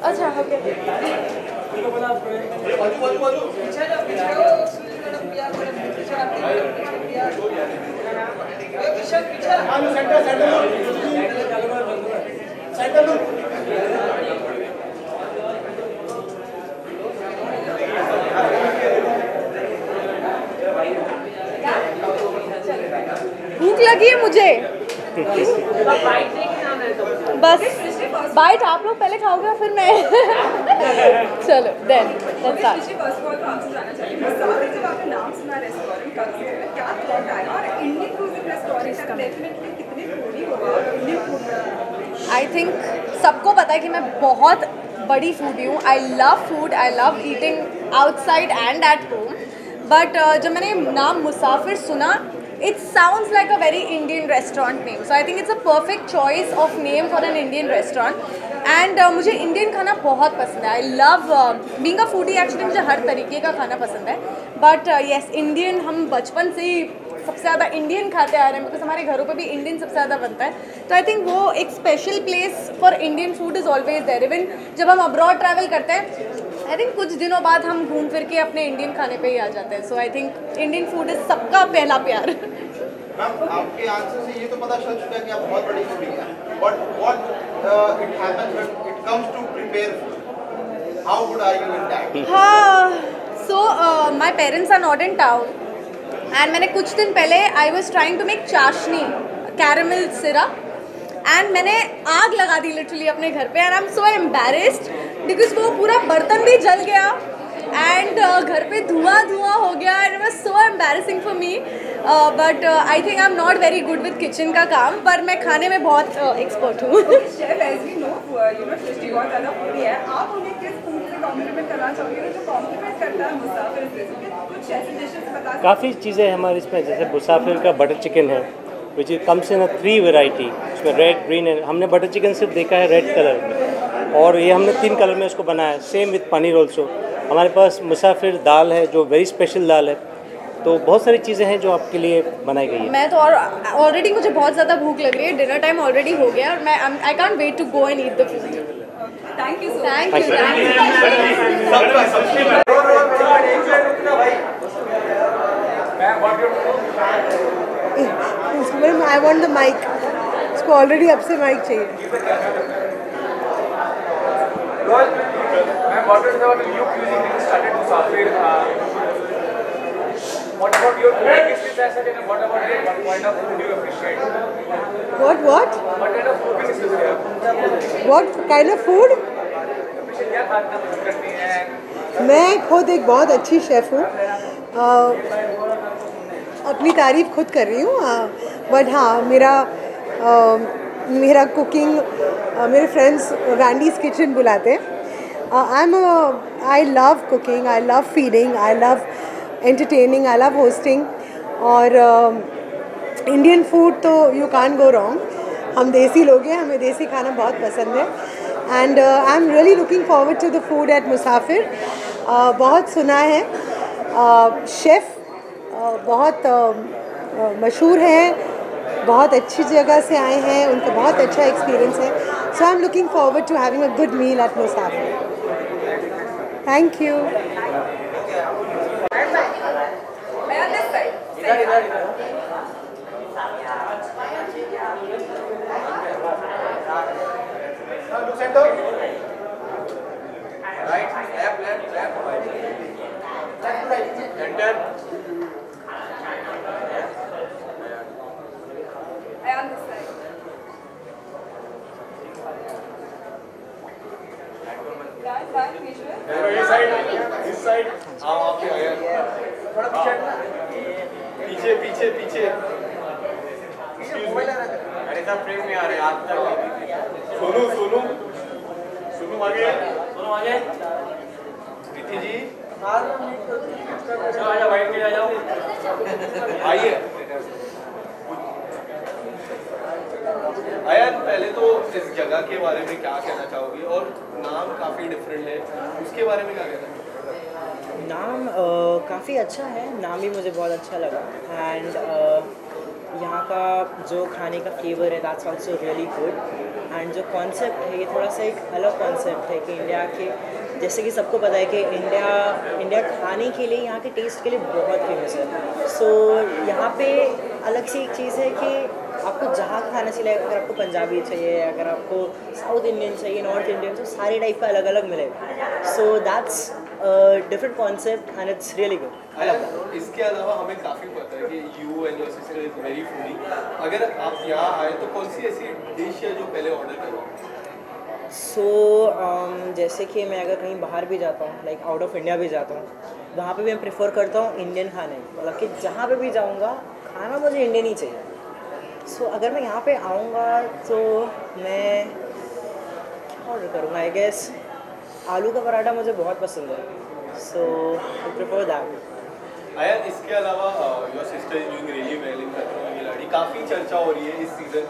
अच्छा ओके। भूख लगी है मुझे। बस बाइट आप लोग पहले खाओगे फिर मैं। चलो then let's start. First of all तो आपसे जानना चाहिए मुसाफिर जब आपने नाम सुना रेस्टोरेंट का तो क्या थॉट आया और इंडियन क्रूजिंग रेस्टोरेंट का डेफिनेटली कितने फूडी होगा इंडियन फूड। आई थिंक सबको पता है कि मैं बहुत बड़ी फूडी हूँ। I love food, I love eating outside and at home. But जब मैंने नाम मुसाफिर सुना, it sounds like a very Indian restaurant name, so I think it's a perfect choice of name for an Indian restaurant. And मुझे Indian खाना बहुत पसंद है। I love being a foodie, actually मुझे हर तरीके का खाना पसंद है। बट येस इंडियन हम बचपन से ही सबसे ज़्यादा इंडियन खाते आ रहे हैं, बिकॉज हमारे घरों पे भी इंडियन सबसे ज़्यादा बनता है। तो आई थिंक वो एक special place for Indian food is always there. Even जब हम अब्रॉड ट्रैवल करते हैं, आई थिंक कुछ दिनों बाद हम घूम फिर के अपने इंडियन खाने पे ही आ जाते हैं। So I think Indian food is सबका पहला प्यार। मैम आपके आंसर से ये तो पता चल चुका है कि आप बहुत बड़ी फूडी हैं, but what it happens when it comes to prepare food, how good are you in that? हाँ, so my parents are not in town and मैंने कुछ दिन पहले I was trying to make chashni, caramel syrup, and मैंने आग लगा दी literally अपने घर पे। And I am so embarrassed because वो पूरा बर्तन भी जल गया एंड घर पे धुआं हो गया and it was so embarrassing for me. But I think I am not very good with kitchen का काम, पर मैं खाने में बहुत एक्सपर्ट हूँ। Chef as we know you know Srishti बहुत ज़्यादा फूडी है, आप उन्हें किस फूड से कॉम्प्लीमेंट करना चाहोगे जो कॉम्प्लीमेंट करता है मुसाफिर से? कुछ ऐसी डिशेस बता सकते हैं? काफ़ी चीज़ें हमारे इसमें, जैसे मुसाफिर का बटर चिकन है which is comes in 3 variety. उसमें रेड, ग्रीन है। हमने बटर चिकन सिर्फ देखा है रेड कलर में, और ये हमने 3 कलर में उसको बनाया। Same with paneer also. हमारे पास मुसाफिर दाल है जो वेरी स्पेशल दाल है। तो बहुत सारी चीज़ें हैं जो आपके लिए बनाई गई है। मैं तो और ऑलरेडी मुझे बहुत ज़्यादा भूख लग रही है, डिनर टाइम ऑलरेडी हो गया और मैं I can't wait to go and eat the food. Thank you so thank you. Ma'am I want the mic, इसको ऑलरेडी अब से माइक चाहिए। What is the new cuisine that started Musafir? What about your cooking skills as such, and what about what kind of food do you appreciate? What? What kind of cooking skills do you have? What kind of food? Appreciate क्या खाना पसंद करती हैं? मैं खुद एक बहुत अच्छी शेफ़ हूँ, अपनी तारीफ खुद कर रही हूँ। बट हाँ, मेरा कुकिंग मेरे फ्रेंड्स वैंडीज़ किचन बुलाते हैं। I love cooking, I love feeding, I love entertaining, I love hosting, और इंडियन फूड तो यू कांट गो रॉन्ग। हम देसी लोग हैं, हमें देसी खाना बहुत पसंद है। And I am really looking forward to the food at Musafir. बहुत सुना है, शेफ़ बहुत मशहूर हैं, बहुत अच्छी जगह से आए हैं, उनका बहुत अच्छा एक्सपीरियंस है। So I am looking forward to having a good meal at Musafir. Thank you. पीछे अरे सब फ्रेम में आ रहे हैं आप तक। सोनू आगे प्रीति जी चलो आजा, वाइट के आ जाओ, आइए। आया पहले तो इस जगह के बारे में क्या कहना चाहोगी, और नाम काफ़ी डिफरेंट है, उसके बारे में क्या कहना चाहोगे? नाम काफ़ी अच्छा है, नाम भी मुझे बहुत अच्छा लगा। एंड यहाँ का जो खाने का फ्लेवर है that's also really good. And जो कॉन्सेप्ट है ये थोड़ा सा एक अलग कॉन्सेप्ट है कि इंडिया के, जैसे कि सबको पता है कि इंडिया खाने के लिए, यहाँ के टेस्ट के लिए बहुत फेमस है। सो यहाँ पे अलग सी एक चीज़ है कि आपको जहाँ का खाना चाहिए, अगर आपको पंजाबी चाहिए, अगर आपको साउथ इंडियन चाहिए, नॉर्थ इंडियन, तो सारे टाइप का अलग अलग मिलेगा। So that's different concept and it's really good. इसके अलावा हमें काफ़ी पता है कि you and your sister is very foodie. अगर आप यहाँ आए तो कौन सी ऐसी डिश है जो पहले ऑर्डर करोगे? सो जैसे कि मैं अगर कहीं बाहर भी जाता हूँ, लाइक आउट ऑफ इंडिया भी जाता हूँ, वहाँ पे भी मैं प्रेफर करता हूँ इंडियन खाने, मतलब कि जहाँ पे भी जाऊँगा खाना मुझे इंडियन ही चाहिए। सो अगर मैं यहाँ पे आऊँगा तो मैं क्या ऑर्डर करूँगा? आई गेस आलू का पराठा मुझे बहुत पसंद है, सो आई प्रेफर दैट। आया, इसके अलावा your sister is doing really well in खतरों के खिलाड़ी, काफ़ी चर्चा हो रही है इस सीज़न।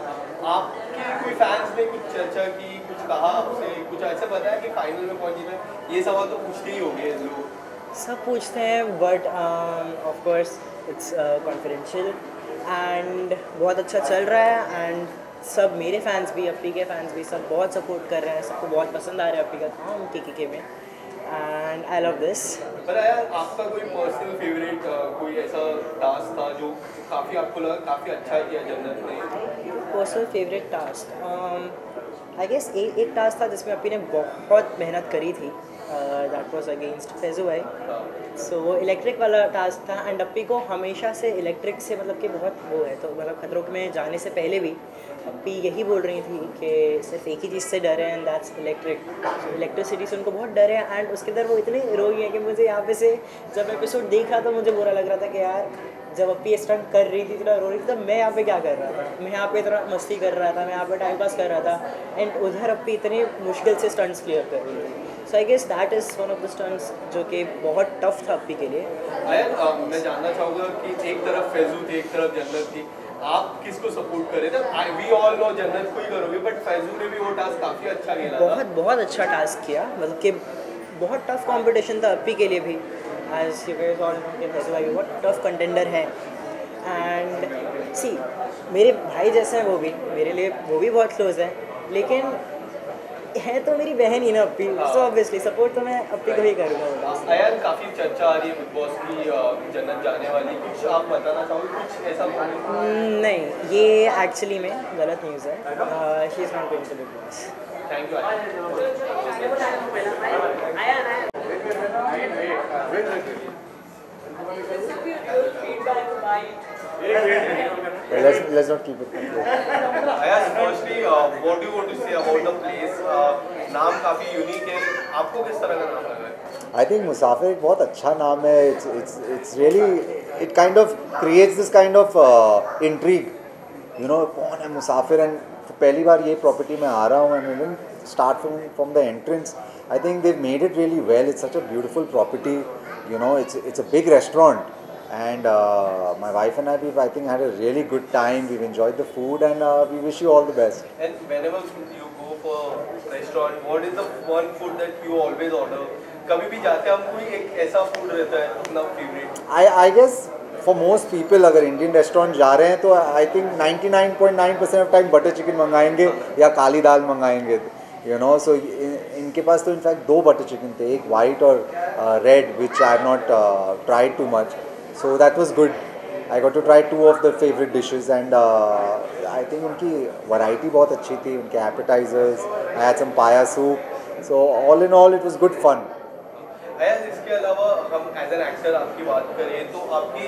आपके कोई फैंस ने कुछ चर्चा की, कुछ कहा आपसे, कुछ ऐसा बताया कि फाइनल में पहुंची है? ये सवाल तो पूछते ही होंगे लोग, सब पूछते हैं, but of course it's confidential and बहुत अच्छा चल रहा है। एंड सब मेरे फैंस भी, अपी के फैंस भी, सब बहुत सपोर्ट कर रहे हैं, सबको बहुत पसंद आ रहा है अपी का काम के में, एंड आई लव दिस। पर यार आपका कोई पर्सनल फेवरेट कोई ऐसा टास्क था जो काफ़ी आपको लगा काफ़ी अच्छा किया जन्नत ने? Personal favourite task I guess एक टास्क था जिसमें अपी ने बहुत मेहनत करी थी, दैट वाज अगेंस्ट फैजू भाई। सो वो इलेक्ट्रिक वाला टास्क था एंड अपी को हमेशा से इलेक्ट्रिक से मतलब कि बहुत वो है, तो मतलब खतरों में जाने से पहले भी अपी यही बोल रही थी कि सिर्फ एक ही चीज़ से डर है एंड दैट्स इलेक्ट्रिक। इलेक्ट्रिसिटी से उनको बहुत डर है एंड उसके अंदर वो इतने रोई है कि मुझे यहाँ पे से जब एपिसोड देख रहा था मुझे बुरा लग रहा था कि यार जब अपी स्टंट कर रही थी, इतना रो रही थी, तब मैं यहाँ पे क्या कर रहा था? मैं यहाँ पे इतना मस्ती कर रहा था, मैं यहाँ पे टाइम पास कर रहा था एंड उधर अपी इतने मुश्किल से स्टंट्स क्लियर कर रही थी। So I guess that is one of the stunts जो कि बहुत टफ था अपी के लिए। मैं जानना चाहूँगा कि एक तरफ फैजू थी, एक तरफ जन्नत थी, आप किसको सपोर्ट कर रहे थे? वी ऑल नो जन्नत को ही करोगे, बट फैजू ने भी वो टास्क काफ़ी अच्छा खेला था। बहुत अच्छा टास्क किया, मतलब कि बहुत टफ कंपटीशन था अपी के लिए भी, as you guys all know कि फैजू भाई बहुत टफ कंटेंडर है। एंड सी मेरे भाई जैसे हैं वो भी मेरे लिए, वो भी बहुत क्लोज है, लेकिन है तो मेरी बहन ही ना अपी, सो ऑब्वियसली सपोर्ट तो मैं अपी को ही करूँगा। यार काफ़ी चर्चा आ रही है बिग बॉस की जन्नत जाने वाली, कुछ आप बताना चाहोगे? कुछ ऐसा नहीं, ये एक्चुअली में गलत न्यूज़ है। She is not going to Bigg Boss. Thank Let's not keep it complicated. firstly, what do you want to say about the place? नाम काफ़ी यूनिक है, आपको किस तरह का नाम लगा है? I think मुसाफिर एक बहुत अच्छा नाम है. It's really, it kind of creates this kind of intrigue. You know, कौन है मुसाफिर? And पहली बार ये प्रॉपर्टी में आ रहा हूँ and even start from the entrance. I think they've made it really well. It's such a beautiful property. You know, it's a big restaurant. And my wife and I think had a really good time. We've enjoyed the food and we wish you all the best. And whenever you go for restaurant, what is the one food that you always order? कभी भी जाते हैं हम, कोई एक ऐसा food रहता है अपना favourite? I guess for most people अगर इंडियन रेस्टोरेंट जा रहे हैं तो I think 99.9% of time butter chicken मंगाएंगे या काली दाल मंगाएंगे. You know, so इनके पास तो इनफैक्ट 2 बटर चिकन थे, एक वाइट और red, which I have not tried too much. So that was good. I got to try 2 of the favorite dishes and I think उनकी variety बहुत अच्छी थी, उनके appetizers. I had some paya soup. So all in all, it was good fun. इसके अलावा हम as an actor आपकी बात करें तो आपकी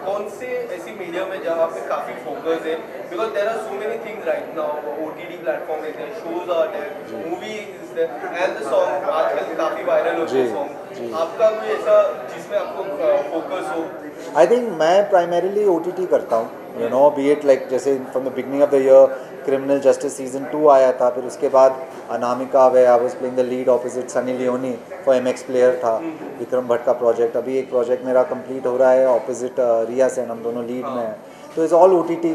कौन से ऐसी मीडिया में जहाँ पे काफ़ी फोकस है? Because there are so many things right now, OTT platform रहते हैं, shows are there, movie is there and the song आजकल काफ़ी वायरल होते हैं सॉन्ग। आपका कोई ऐसा जिसमें आपको फोकस हो? I think मैं primarily OTT करता हूँ. You know, be it like जैसे from the beginning of the year, Criminal Justice Season 2 आया था, फिर उसके बाद Anamika where I was playing the lead opposite Sunny Leone for MX Player था, विक्रम भट्ट का प्रोजेक्ट. अभी एक प्रोजेक्ट मेरा कंप्लीट हो रहा है opposite रिया सेन, हम दोनों लीड में हैं. तो it's all OTT,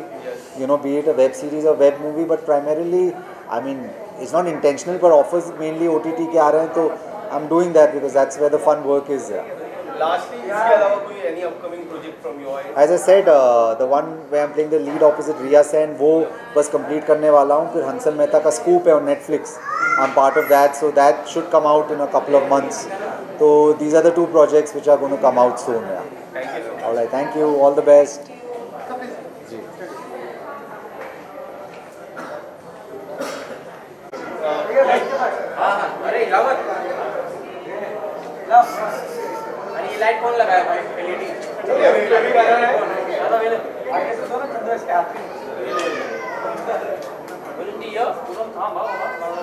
you know, be it a web series or web movie, but primarily, I mean, it's not intentional, but offers mainly OTT के आ रहे हैं, तो I'm doing that because that's where the fun work is. Lastly, इसके अलावा कोई any upcoming project from your end? As I said, the one where I'm playing the lead opposite Riya Sen, वो बस complete करने वाला हूँ. फिर हंसल मेहता का Scoop है on Netflix. I'm part of that, so that should come out in a couple of months. So these are the two projects which are going to come out soon. Yeah. Thank you so much. All right, thank you. All the best. जी. अरे इलावत अरे ये light कौन लगाया भाई LED अभी कर रहा है दादा मेरे आगे से दो ना चंद्र इसके हाथ में बोलती है तुरंत हां बाबा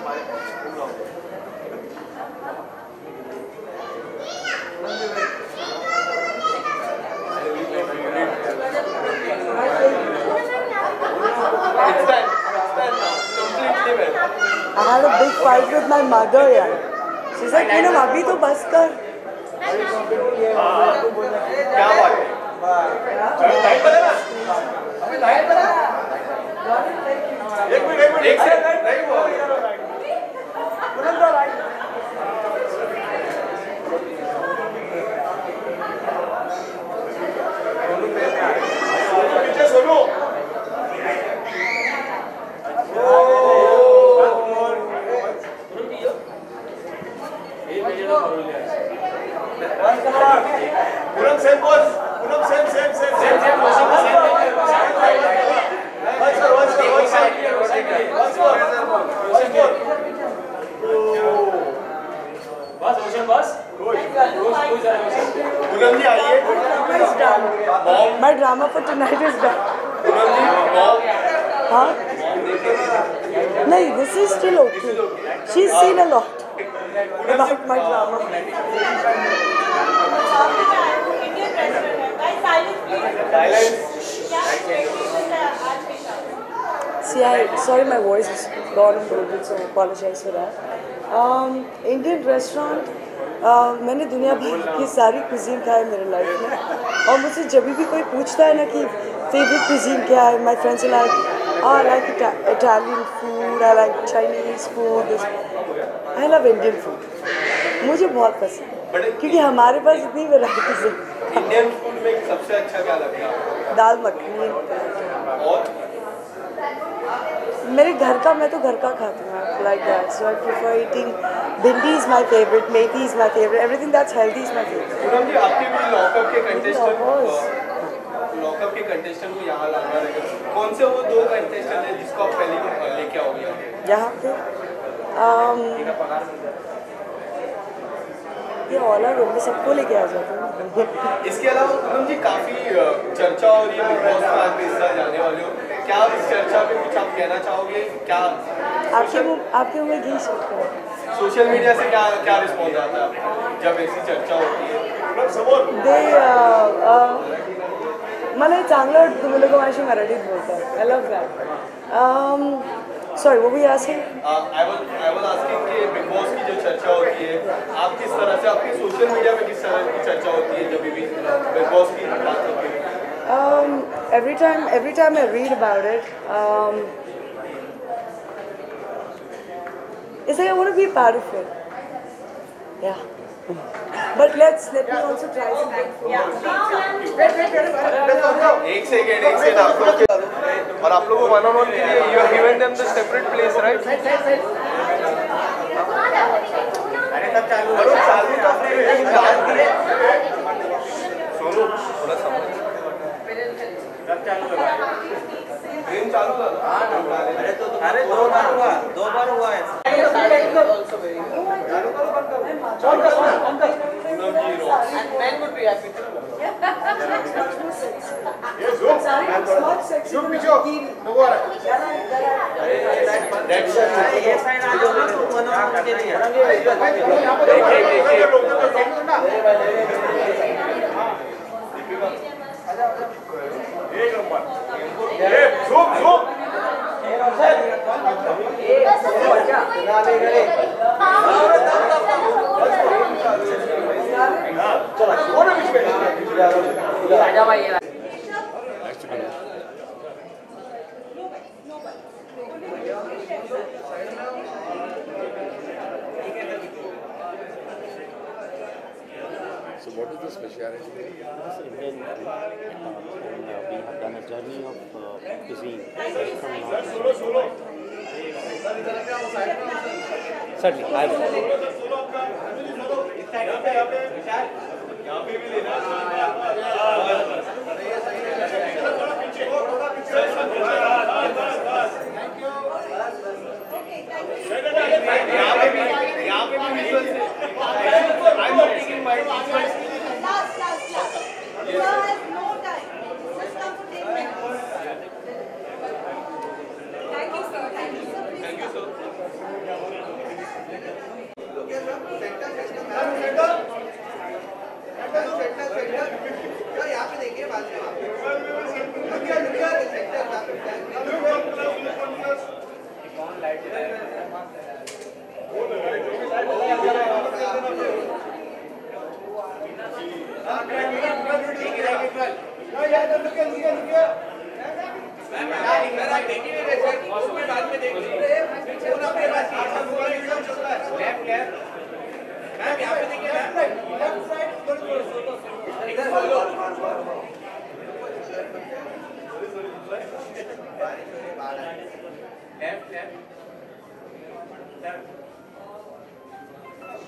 भाई I had a big fight with my mother, yeah. She's like, Poonam अभी तो बस कर. क्या बात है? लाइट बना ना? अभी लाइट बना? एक मिनट एक सेकंड नहीं वो पूनम दा लाइट पीछे सुनो Poonam same boss Poonam same बस ओशन बस पूनम जी आइए My drama for tonight is done. Poonam ji Huh? No, this is still okay. She's seen a lot about my drama. See, sorry my voice is gone a little bit, so I apologize for that. Indian restaurant, मैंने दुनिया भर की सारी cuisine खाई मेरे life में और मुझसे जब भी कोई पूछता है ना कि favorite cuisine क्या है, my friends are like, oh, I like Italian food, I like Chinese food, I love Indian food. मुझे बहुत पसंद है क्योंकि हमारे पास इतनी वैरायटीज है. इंडियन फूड में सबसे अच्छा क्या लगता है? दाल मखनी. और मेरे घर का मैं तो घर का खाती हूँ like that, so I prefer eating. भिंडी is my favorite, methi is my favorite, everything that's healthy is my favorite. Poonam जी आपके भी लॉकअप के कंटेस्टेंट को यहाँ लाना रहेगा. कौन से वो दो कंटेस्टेंट हैं जिसको आप पहले लेके आओगे यहाँ पे? ये ऑल आर मैं सबको लेके आ जाता हूँ. इसके अलावा पूनम जी काफी चर्चा हो रही है बिग बॉस में आप इस साल जाने वाले हो. क्या आप इस चर्चा पे कुछ आप कहना चाहोगे? क्या आपके मुँह में घी सकते हैं? सोशल मीडिया से क्या रिस्पॉन्स आता है जब ऐसी चर्चा होती है? मला चांगलं तुम्ही लोक माझी मराठीत बोलतात. I love that. Sorry, what were you asking? I was asking कि बिग बॉस की जो चर्चा होती है आप किस तरह से आपकी सोशल मीडिया पे किस तरह की चर्चा होती है जब भी बिग बॉस की बात होती है? Every time I read about it, it's like I want to be a part of it. Yeah. But let me also try some good food. एक सेकंड आपको और आप लोगों को 1-on-1 के लिए you have given them the separate place, right? अरे चालू सोनू थोड़ा समझ ट्रेन चालू था. अरे दो बार हुआ है. what is the speciality? It's Indian food, and we have done a journey of cuisine right from north. Certainly, I will.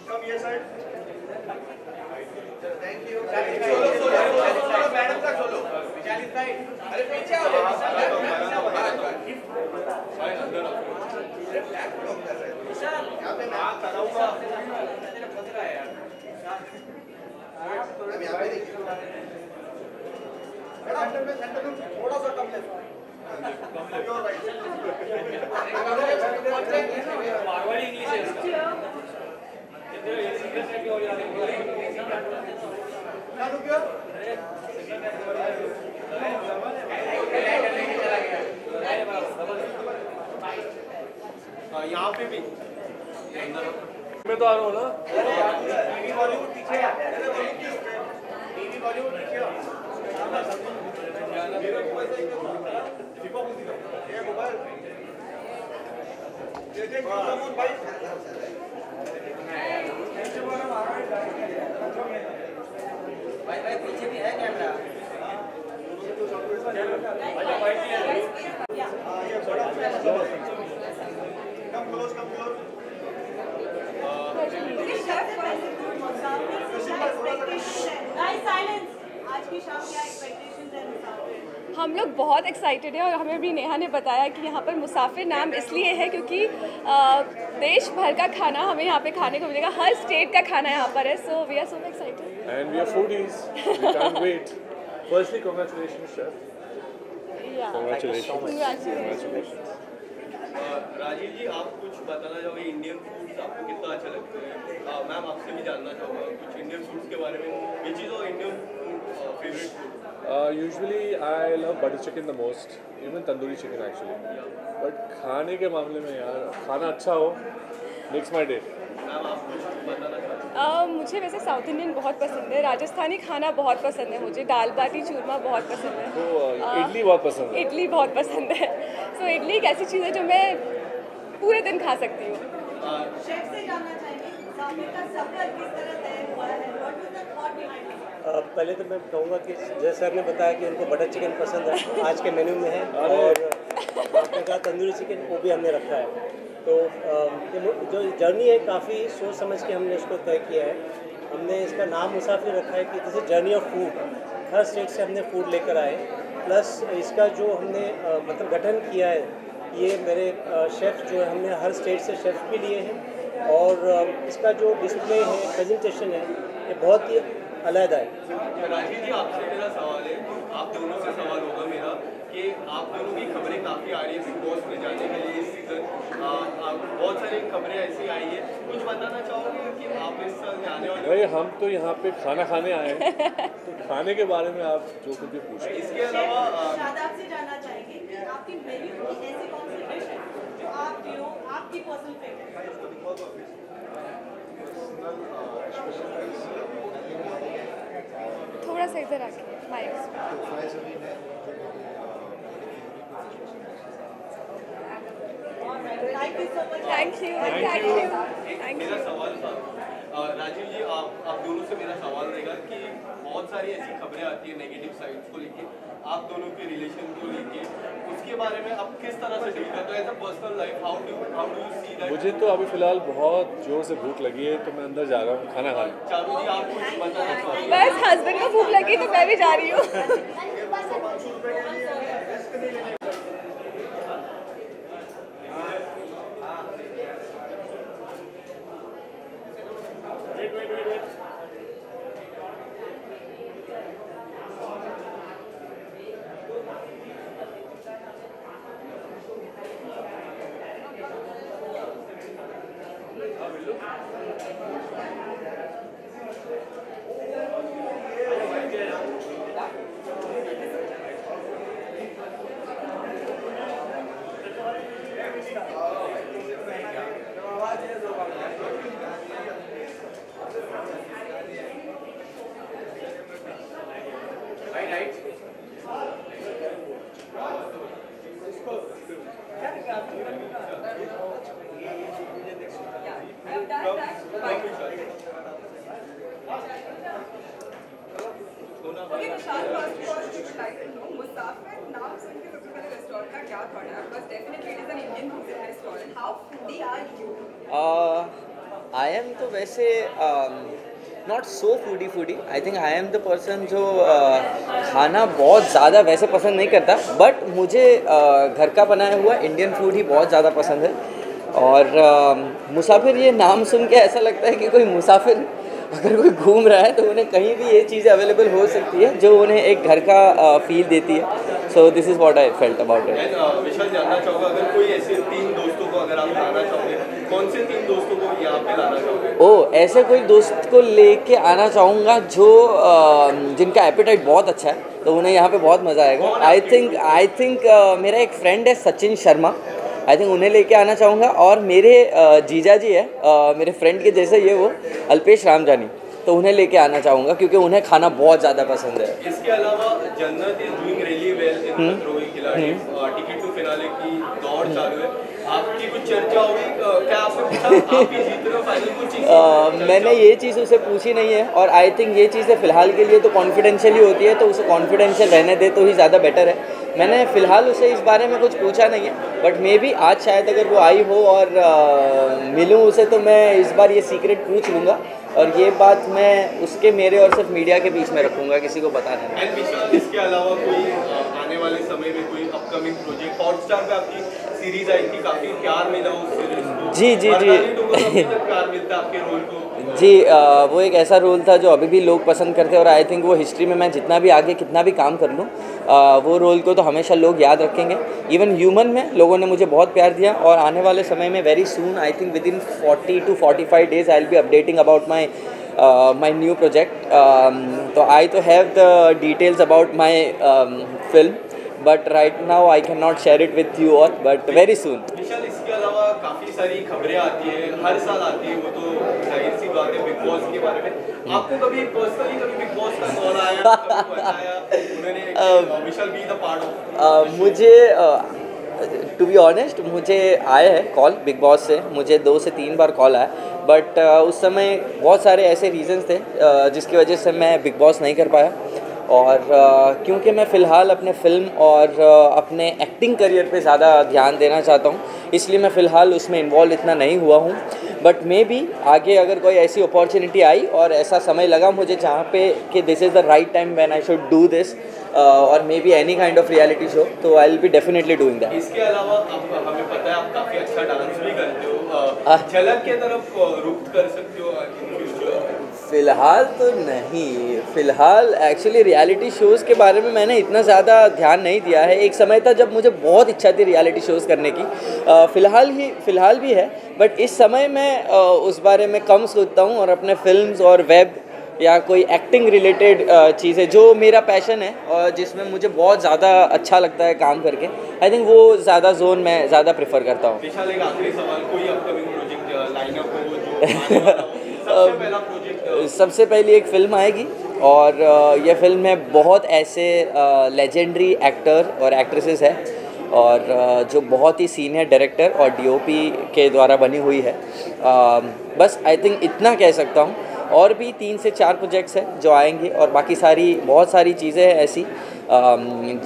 Come here, sir. Thank you. Madam का सोलो विशाली साइड अरे पीछे आओ यहाँ पे मैं कराऊंगा यहाँ पे देखिए सेंटर में थोड़ा सा कम ले मारवाड़ी इंग्लिश है यहाँ पे भी मैं तो आ रहा हूँ ना टीवी बॉलीवुड पीछे टीवी बॉलीवुड पीछे भाई भाई पीछे भी है camera Come close, come close. हम लोग बहुत एक्साइटेड है और हमें भी नेहा ने बताया कि यहाँ पर मुसाफिर नाम इसलिए है क्योंकि देश भर का खाना हमें यहाँ पे खाने को मिलेगा, हर स्टेट का खाना यहाँ पर है. So we are so excited And we are foodies. We can't wait. Firstly, congratulations, chef. Congratulations. Rajiv ji, आप कुछ बताना चाहोगे इंडियन फूड्स आपको कितना अच्छा लगता है? मैम आपसे भी जानना चाहूँगा कुछ इंडियन फूड्स के बारे में. Which is your Indian favorite food? Usually I love butter chicken the most, even tandoori chicken actually. But खाने के मामले में यार खाना अच्छा हो makes my day. मैम आप कुछ बताना चाहते हैं? मुझे वैसे साउथ इंडियन बहुत पसंद है, राजस्थानी खाना बहुत पसंद है, मुझे दाल बाटी चूरमा बहुत पसंद है. तो इडली बहुत पसंद है. इडली बहुत पसंद है. सो इडली एक ऐसी चीज़ है जो मैं पूरे दिन खा सकती हूँ. शेफ से जानना चाहेंगे मुसाफिर का सफर किस तरह तय हुआ है? What was the thought behind it? पहले तो मैं कहूँगा कि जैसे सर ने बताया कि उनको बटर चिकन पसंद है, आज के मेन्यू में है, और आपने कहा तंदूरी चिकन वो भी हमने रखा है. तो जो जर्नी है काफ़ी सोच समझ के हमने इसको तय किया है. हमने इसका नाम मुसाफिर रखा है कि जैसे journey of food, her state से हमने फूड लेकर आए. प्लस इसका जो हमने मतलब गठन किया है, ये मेरे शेफ़ जो है हमने हर स्टेट से शेफ़ भी लिए हैं, और इसका जो डिस्प्ले है, प्रेजेंटेशन है, ये बहुत ही अलहदा है. राजीव जी, आपसे मेरा सवाल है, आप दोनों से सवाल होगा मेरा कि आप दोनों की खबरें काफ़ी आ रही है बिग बॉस में जाने के लिए इस सीज़न. बहुत सारी खबरें ऐसी आई है, कुछ बताना चाहोगे कि आप इस साल जाने वाले? भाई हम तो यहाँ पे खाना खाने आए हैं, तो खाने के बारे में आप जो कुछ भी पूछें. इसके अलावा शादाब से जानना चाहेंगे कि आपकी मेन्यू में ऐसी कौन सी डिश है जो आप आपकी पर्सनल फेवरेट है? थोड़ा सा इधर आके mic. Thank you so much. Thank you. मेरा सवाल था, राजीव जी, आप दोनों से मेरा सवाल रहेगा कि बहुत सारी ऐसी खबरें आती है नेगेटिव साइड्स को लेके, आप दोनों के रिलेशन को लेके, उसके बारे में आप किस तरह से डील करते हो as a personal life? How do you see that? मुझे तो अभी फ़िलहाल बहुत ज़ोर से भूख लगी है, तो मैं अंदर जा रहा हूँ खाना खाने। चारू जी, आप कुछ बताना चाहोगे? बस हस्बैंड को भूख लगी तो मैं भी जा रही हूँ। Okay, Vishal, first of all, we would like to know, Musafir नाम सुन के सबसे पहले रेस्टोरेंट का क्या थॉट है? Because definitely it is an Indian cuisine restaurant. How foodie are you? I am तो वैसे not so foodie I think I am the person जो खाना बहुत ज़्यादा वैसे पसंद नहीं करता, बट मुझे घर का बनाया हुआ इंडियन फूड ही बहुत ज़्यादा पसंद है। और मुसाफिर ये नाम सुन के ऐसा लगता है कि कोई मुसाफिर अगर कोई घूम रहा है तो उन्हें कहीं भी ये चीज़ें अवेलेबल हो सकती है जो उन्हें एक घर का फील देती है। So this is what I felt about it. Vishal, जानना चाहूँगा अगर कोई ऐसे 3 दोस्तों को अगर आप लाना चाहोगे, कौन से 3 दोस्तों को यहाँ पे लाना चाहोगे? ओ, ऐसे कोई दोस्त को लेके आना चाहूँगा जो जिनका एपेटाइट बहुत अच्छा है, तो उन्हें यहाँ पे बहुत मज़ा आएगा। आई थिंक मेरा एक फ्रेंड है सचिन शर्मा, आई थिंक उन्हें लेके आना चाहूँगा। और मेरे जीजा जी है मेरे फ्रेंड के जैसे ये वो अल्पेश रामजानी, तो उन्हें लेके आना चाहूँगा क्योंकि उन्हें खाना बहुत ज़्यादा पसंद है। इसके अलावा जन्नत is doing really well in खतरों के खिलाड़ी, टिकट टू फिनाले की दौड़ चालू है, आपकी कुछ चर्चा हुई? क्या आपने पूछा आप ही जीत रहे हो फाइनल? कुछ चीज़ मैंने ये चीज़ उसे पूछी नहीं है, और आई थिंक ये चीज़ें फ़िलहाल के लिए तो कॉन्फिडेंशियल ही होती है, तो उसे कॉन्फिडेंशियल रहने दे तो ही ज़्यादा बेटर है। मैंने फ़िलहाल उसे इस बारे में कुछ पूछा नहीं है, बट मे बी आज शायद अगर वो आई हो और मिलूँ उसे, तो मैं इस बार ये सीक्रेट पूछ लूँगा, और ये बात मैं उसके मेरे और सिर्फ मीडिया के बीच में रखूँगा, किसी को बताना नहीं। एंड विशाल, इसके अलावा कोई आने वाले समय में कोई अपकमिंग प्रोजेक्ट? हॉटस्टार पे आपकी सीरीज आई थी, काफ़ी प्यार मिला उस सीरीज को। जी प्यार मिलता आपके रोल को? जी, वो एक ऐसा रोल था जो अभी भी लोग पसंद करते हैं, और आई थिंक वो हिस्ट्री में मैं जितना भी आगे कितना भी काम कर लूँ, वो रोल को तो हमेशा लोग याद रखेंगे। इवन ह्यूमन में लोगों ने मुझे बहुत प्यार दिया, और आने वाले समय में very soon, I think within 40 to 45 days I will be updating about my new project. तो आई तो have the details about my film, but right now I can not share it with you all, but very soon. Vishal, इसके अलावा काफ़ी सारी खबरें आती है, हर साल आती है, वो तो जाहिर सी बात है बिग बॉस के बारे में। आपको कभी पर्सनली कभी बिग बॉस का कॉल आया, कभी बताया उन्होंने विशाल बी द पार्ट ऑफ? मुझे टू बी ऑनेस्ट मुझे आया है कॉल बिग बॉस से, मुझे 2 से 3 बार कॉल आया, बट उस समय बहुत सारे ऐसे रीजंस थे जिसकी वजह से मैं बिग बॉस नहीं कर पाया। और क्योंकि मैं फ़िलहाल अपने फ़िल्म और अपने एक्टिंग करियर पे ज़्यादा ध्यान देना चाहता हूँ, इसलिए मैं फ़िलहाल उसमें इन्वॉल्व इतना नहीं हुआ हूँ। बट मे बी आगे अगर कोई ऐसी अपॉर्चुनिटी आई और ऐसा समय लगा मुझे जहाँ पे कि this is the right time when I should do this, और maybe any kind of reality show, तो I will be definitely doing that. इसके अलावा हमें पता है आप काफ़ी अच्छा डांस भी करते हो, झलक के तरफ रुख कर सकते हो इन फ्यूचर? फ़िलहाल तो नहीं, फ़िलहाल एक्चुअली रियलिटी शोज़ के बारे में मैंने इतना ज़्यादा ध्यान नहीं दिया है। एक समय था जब मुझे बहुत इच्छा थी रियलिटी शोज़ करने की, फ़िलहाल भी है, बट इस समय मैं उस बारे में कम सोचता हूँ, और अपने फिल्म्स और वेब या कोई एक्टिंग रिलेटेड चीज़ें जो मेरा पैशन है और जिसमें मुझे बहुत ज़्यादा अच्छा लगता है काम करके, आई थिंक वो ज़्यादा जोन मैं ज़्यादा प्रेफर करता हूँ। विशाल, एक आखिरी सवाल, कोई अपकमिंग प्रोजेक्ट लाइनअप हो जो आने वाला हो? सबसे पहला प्रोजेक्ट? सबसे पहली एक फ़िल्म आएगी, और यह फिल्म में बहुत ऐसे लेजेंडरी एक्टर और एक्ट्रेसेस है, और जो बहुत ही सीनियर डायरेक्टर और DOP के द्वारा बनी हुई है। बस आई थिंक इतना कह सकता हूँ। और भी 3 से 4 प्रोजेक्ट्स हैं जो आएंगे, और बाकी सारी बहुत सारी चीज़ें हैं ऐसी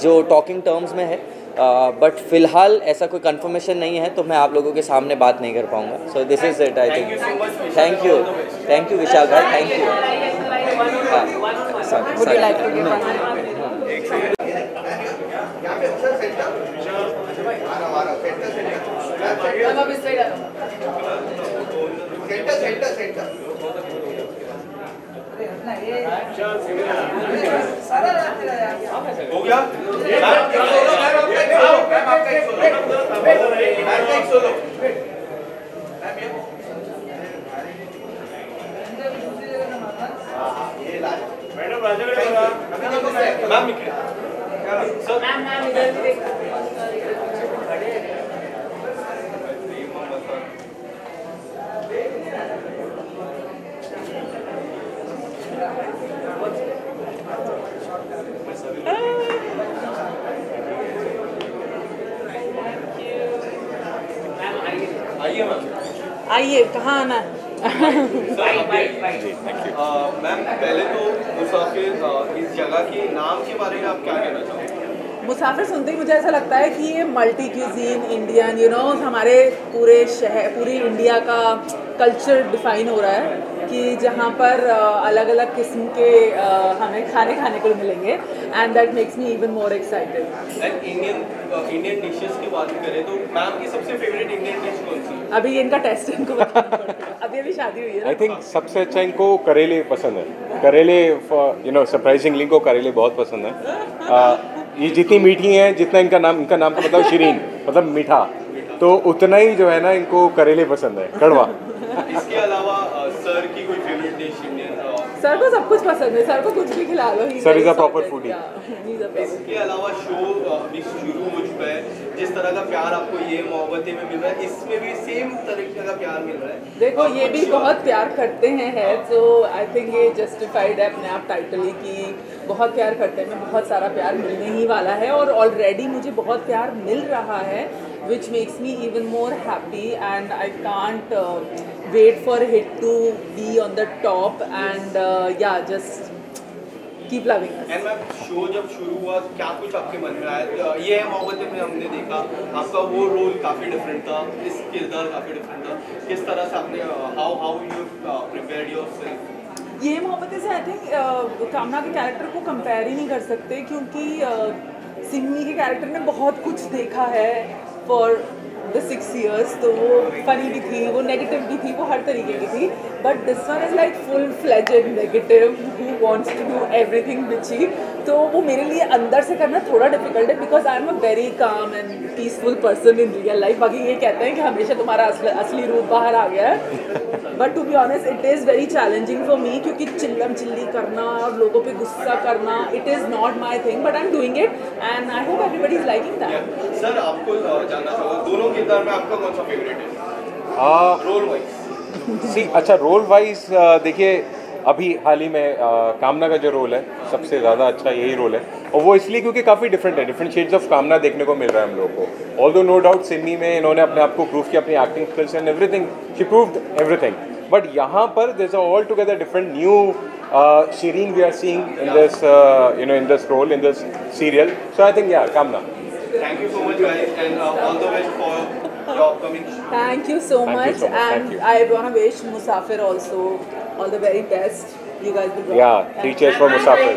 जो टॉकिंग टर्म्स में है, बट फ़िलहाल ऐसा कोई कंफर्मेशन नहीं है तो मैं आप लोगों के सामने बात नहीं कर पाऊँगा. So this is it I think. Thank you Vishal भाई, थैंक यू. हो गया? आइए, कहाँ आना है? मैम पहले तो मुसाफिर इस जगह के नाम के बारे में आप क्या कहना चाहोगे? मुसाफिर सुनते ही मुझे ऐसा लगता है कि ये multi cuisine Indian, you know, हमारे पूरे शहर, पूरी इंडिया का कल्चर डिफाइन हो रहा है कि जहाँ पर अलग अलग किस्म के हमें खाने को मिलेंगे, and that makes me even more excited. And Indian dishes की बात करें तो मैम की सबसे फेवरेट इंडियन डिश कौन सी है? अभी इनका टेस्ट इनको बताना पड़ेगा. अभी शादी हुई है. आई थिंक सबसे अच्छा इनको करेले पसंद है. करेले, यू नो, सरप्राइजिंगली इनको करेले बहुत पसंद है. ये जितनी मीठी हैं, जितना इनका नाम का मतलब शीरीन, मतलब मीठा, तो उतना ही जो है ना इनको करेले पसंद है, कड़वा. इसके अलावा सर की कोई फेवरेट डिश इंडियन? सर को सब कुछ पसंद है, सर को कुछ भी खिला लो. Sir is a proper foodie. इसके अलावा शो अभी शुरू हो चुका है, जिस तरह का प्यार आपको ये मोहब्बतें में मिल रहा है, इसमें भी सेम तरीके का प्यार मिल रहा है. देखो ये भी बहुत प्यार करते हैं, तो आई थिंक ये जस्टिफाइड है अपने आप टाइटली कि बहुत प्यार करते हैं. बहुत सारा प्यार मिलने ही वाला है, और ऑलरेडी मुझे बहुत प्यार मिल रहा है, which makes me even more happy, and I can't wait for it to be on the top, and yeah, just keep loving us. And ma'am show जब शुरू हुआ क्या कुछ आपके मन में आया? ये है मोहब्बतें में हमने देखा आपका वो रोल काफ़ी डिफरेंट था, इस किरदार काफ़ी डिफरेंट था. किस तरह से आपने हाउ यू प्रिपेयर्ड योरसेल्फ? ये मोहब्बतें से आई थिंक कामना के कैरेक्टर को कंपेयर ही नहीं कर सकते, क्योंकि सिमी के कैरेक्टर ने बहुत कुछ देखा है फॉर द 6 years, तो वो फनी भी थी, वो नेगेटिव भी थी, वो हर तरीके की थी. But this one is like full fledged negative who wants to do everything bitchy. तो वो मेरे लिए अंदर से करना थोड़ा डिफिकल्ट है, because I am a very calm and peaceful person in real life. बाकी ये कहते हैं कि हमेशा तुम्हारा असली रूप बाहर आ गया है, but to be honest it is very challenging for me, क्योंकि चिल्लम चिल्ली करना और लोगों पे गुस्सा करना, it is not my thing, but I am doing it and I hope everybody is liking that. Sir आपको जानना चाहूँगा दोनों किरदार में आपका कौन सा फेवरेट है रोल वाइज? अच्छा, रोल वाइज देखिए, अभी हाल ही में कामना का जो रोल है सबसे ज़्यादा अच्छा यही रोल है, और वो इसलिए क्योंकि काफ़ी डिफरेंट है, डिफरेंट शेड्स ऑफ कामना देखने को मिल रहा है हम लोगों को. ऑल्दो नो डाउट सिमी में इन्होंने अपने आप को प्रूव किया, अपनी acting skills and everything, she proved everything. But यहाँ पर there is a altogether different new Shireen we are seeing in this in this role in this serial. So I think yeah, Kamna. Thank you so much guys, and all the best for your upcoming show. Thank you so much, and I want to wish Musafir also all the very best. You guys will go. Yeah, 3 cheers for Musafir.